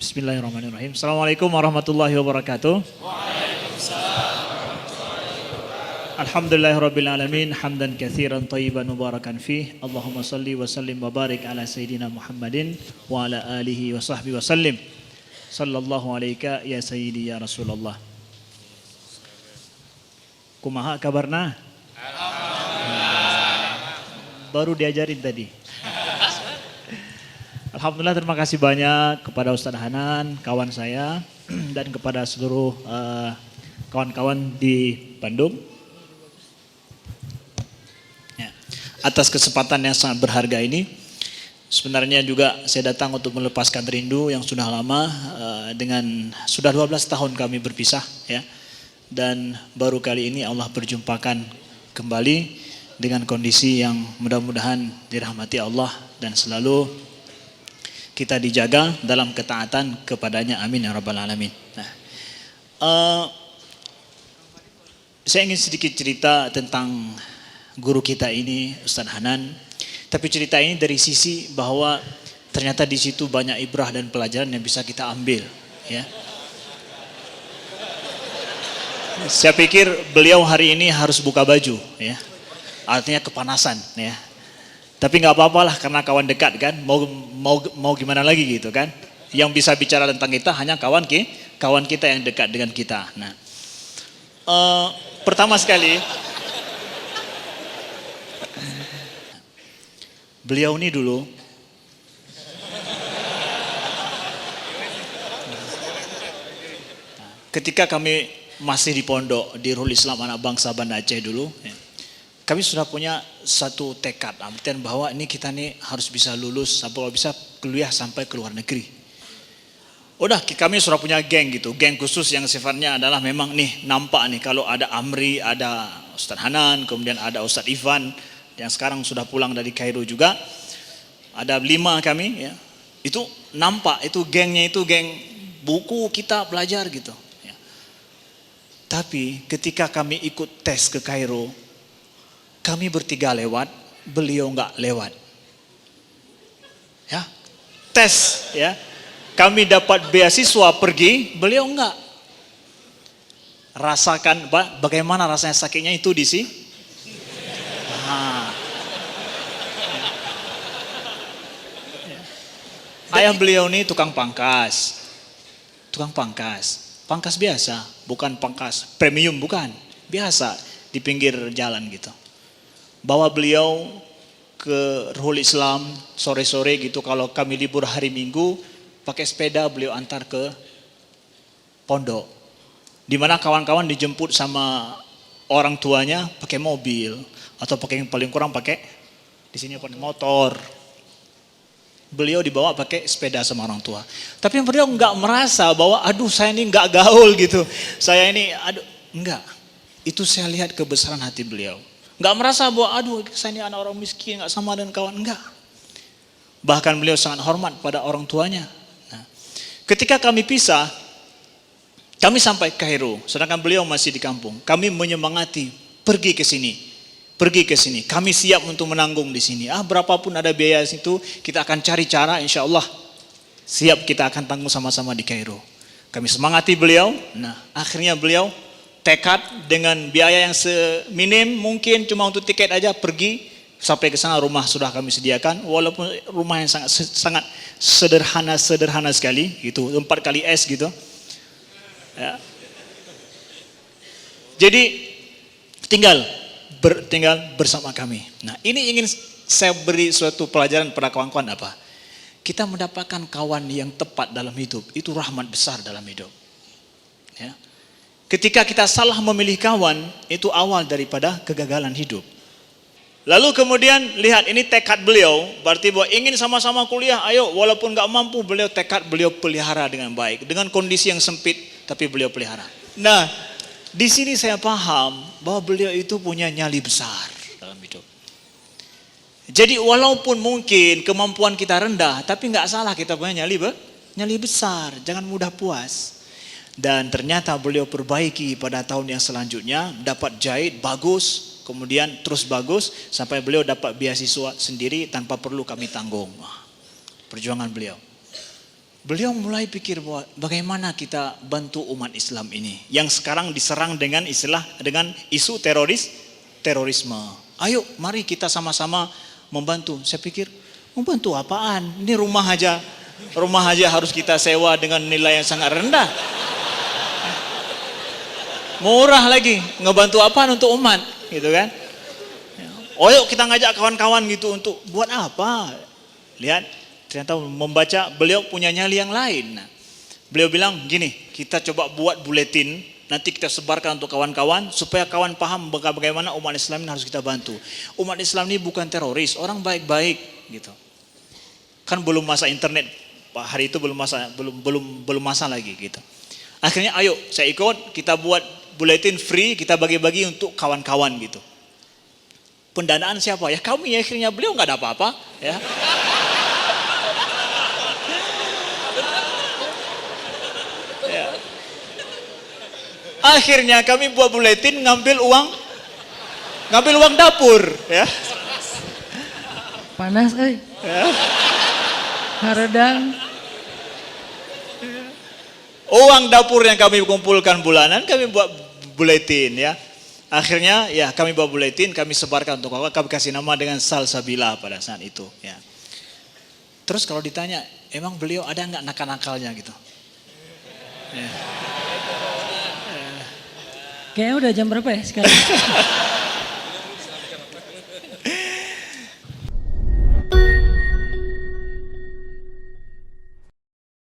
Bismillahirrahmanirrahim. Assalamualaikum warahmatullahi wabarakatuh. Alhamdulillahirabbil alamin, hamdan katsiran thayyiban mubarakan fih. Allahumma shalli wa sallim wa barik ala sayidina Muhammadin wa ala alihi wa sahbihi wa sallim. Sallallahu alaika ya sayyidi ya Rasulullah. Kumaha kabarna? Baru diajarin tadi. Alhamdulillah, terima kasih banyak kepada Ustadz Hanan, kawan saya, dan kepada seluruh kawan-kawan di Bandung ya, atas kesempatan yang sangat berharga ini. Sebenarnya juga saya datang untuk melepaskan rindu yang sudah lama, sudah 12 tahun kami berpisah ya, dan baru kali ini Allah perjumpakan kembali dengan kondisi yang mudah-mudahan dirahmati Allah dan selalu kita dijaga dalam ketaatan kepadanya, amin ya rabbal alamin. Nah, saya ingin sedikit cerita tentang guru kita ini, Ustadz Hanan. Tapi cerita ini dari sisi bahwa ternyata di situ banyak ibrah dan pelajaran yang bisa kita ambil. Ya. Saya pikir beliau hari ini harus buka baju, ya. Artinya kepanasan, ya. Tapi nggak apa-apa lah karena kawan dekat kan, mau gimana lagi gitu kan. Yang bisa bicara tentang kita hanya kawan kita yang dekat dengan kita. Nah, pertama sekali, beliau ini dulu ketika kami masih di pondok di Ruhul Islam Anak Bangsa Banda Aceh dulu, ya, kami sudah punya satu tekad, artian bahwa ini kita nih harus bisa lulus, kalau bisa kuliah sampai ke luar negeri. Udah, kami sudah punya geng gitu, geng khusus yang sifatnya adalah memang nih nampak nih kalau ada Amri, ada Ustadz Hanan, kemudian ada Ustadz Ivan yang sekarang sudah pulang dari Kairo juga. Ada 5 kami ya. Itu nampak, itu gengnya itu geng buku kita belajar gitu. Ya. Tapi ketika kami ikut tes ke Kairo, kami bertiga lewat, beliau nggak lewat. Ya, tes ya. Kami dapat beasiswa pergi, beliau enggak. Rasakan bagaimana rasanya sakitnya itu di sini. Nah. Ayah beliau nih tukang pangkas. Tukang pangkas. Pangkas biasa, bukan pangkas premium, bukan. Biasa di pinggir jalan gitu. Bawa beliau ke Ruhul Islam sore-sore gitu, kalau kami libur hari Minggu pakai sepeda beliau antar ke pondok, dimana kawan-kawan dijemput sama orang tuanya pakai mobil atau pakai yang paling kurang pakai di sini motor, beliau dibawa pakai sepeda sama orang tua. Tapi beliau nggak merasa bahwa aduh saya ini nggak gaul gitu, saya ini aduh, enggak. Itu saya lihat kebesaran hati beliau. Nggak merasa bahwa aduh saya ini anak orang miskin nggak sama dengan kawan, enggak. Bahkan beliau sangat hormat pada orang tuanya. Nah, ketika kami pisah, kami sampai Kairo, sedangkan beliau masih di kampung. Kami menyemangati pergi ke sini, kami siap untuk menanggung di sini. Berapapun ada biaya situ, kita akan cari cara, insya Allah siap kita akan tanggung sama-sama di Kairo. Kami semangati beliau. Nah, akhirnya beliau tekad dengan biaya yang seminim mungkin, cuma untuk tiket aja pergi sampai ke sana. Rumah sudah kami sediakan, walaupun rumah yang sangat sederhana sekali gitu, 4 kali S gitu ya. Jadi tinggal bersama kami. Nah, ini ingin saya beri suatu pelajaran pada kawan-kawan apa? Kita mendapatkan kawan yang tepat dalam hidup itu rahmat besar dalam hidup ya. Ketika kita salah memilih kawan, itu awal daripada kegagalan hidup. Lalu kemudian lihat ini tekad beliau, berarti bahwa ingin sama-sama kuliah, ayo walaupun gak mampu, beliau pelihara dengan baik. Dengan kondisi yang sempit, tapi beliau pelihara. Nah, di sini saya paham bahwa beliau itu punya nyali besar dalam hidup. Jadi walaupun mungkin kemampuan kita rendah, tapi gak salah kita punya nyali besar, jangan mudah puas. Dan ternyata beliau perbaiki pada tahun yang selanjutnya, dapat jahit bagus, kemudian terus bagus, sampai beliau dapat beasiswa sendiri tanpa perlu kami tanggung. Perjuangan beliau. beliau mulai pikir bahwa bagaimana kita bantu umat Islam ini yang sekarang diserang dengan isu terorisme. Ayo mari kita sama-sama membantu. Saya pikir membantu apaan? Ini rumah aja harus kita sewa dengan nilai yang sangat rendah. Murah lagi, ngebantu apaan untuk umat, gitu kan? Oh yuk kita ngajak kawan-kawan gitu untuk buat apa? Lihat, ternyata membaca beliau punya nyali yang lain. Nah, beliau bilang gini, kita coba buat buletin, nanti kita sebarkan untuk kawan-kawan supaya kawan paham bagaimana umat Islam ini harus kita bantu. Umat Islam ini bukan teroris, orang baik-baik gitu. Kan belum masa internet, hari itu belum masa lagi gitu. Akhirnya ayo saya ikut, kita buat buletin free, kita bagi-bagi untuk kawan-kawan gitu. Pendanaan siapa? Ya kami, akhirnya beliau nggak ada apa-apa ya. Ya. Akhirnya kami buat buletin ngambil uang dapur ya. Panas Ya. Haredang. Uang dapur yang kami kumpulkan bulanan kami buat buletin ya. Akhirnya ya kami buat buletin, kami sebarkan untuk kami kasih nama dengan Salsabila pada saat itu ya. Terus kalau ditanya, emang beliau ada nggak nakal-nakalnya gitu? Ya. Kayaknya udah jam berapa ya sekarang?